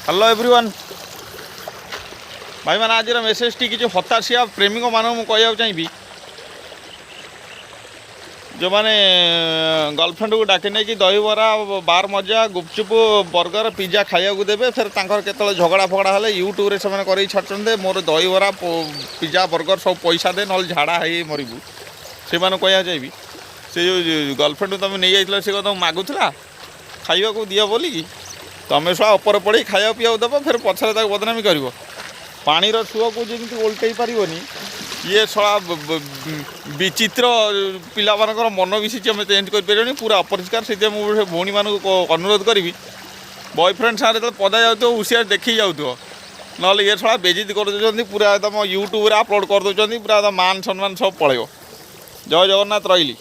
Hello everyone भाई मैंने आज मेसेज टी किसी हताशिया प्रेमिक मानक मुझे चाहिए जो मैंने गर्लफ्रेंड को डाके नहीं कि दहीबरा बार मजा गुपचुप बर्गर पिज्जा खाया देवे फिर के झगड़ा फगड़ा हेल्ले यूट्यूब से कर छाड़ते मोर दहीबरा पिज्जा बर्गर सब पैसा दे ना झाड़ा है मरबू से कह चाहिए से जो गर्लफ्रेंड को तुम नहीं जाइल सी तुम मागुला खाइबा को दिया बोलिकी तुम छुआ उपर पड़ी खाया पीवा देव फिर पछरे बदनामी कर पानीर सुओ को जमी ओल्टे पारनी ये छड़ा विचित्र पिला मानकर मन भी आम चेंज कर पूरा अपरिष्कार से मुझे भौणी मान अनुरोध करी बॉयफ्रेंड साथ जो पदा जाऊ हुशियार देखी जाऊ ना ये छड़ा बेजित कर पूरा एकदम यूट्यूब अपलोड कर दौरान पूरा मान सम्मान सब पलैब जय जगन्नाथ रही।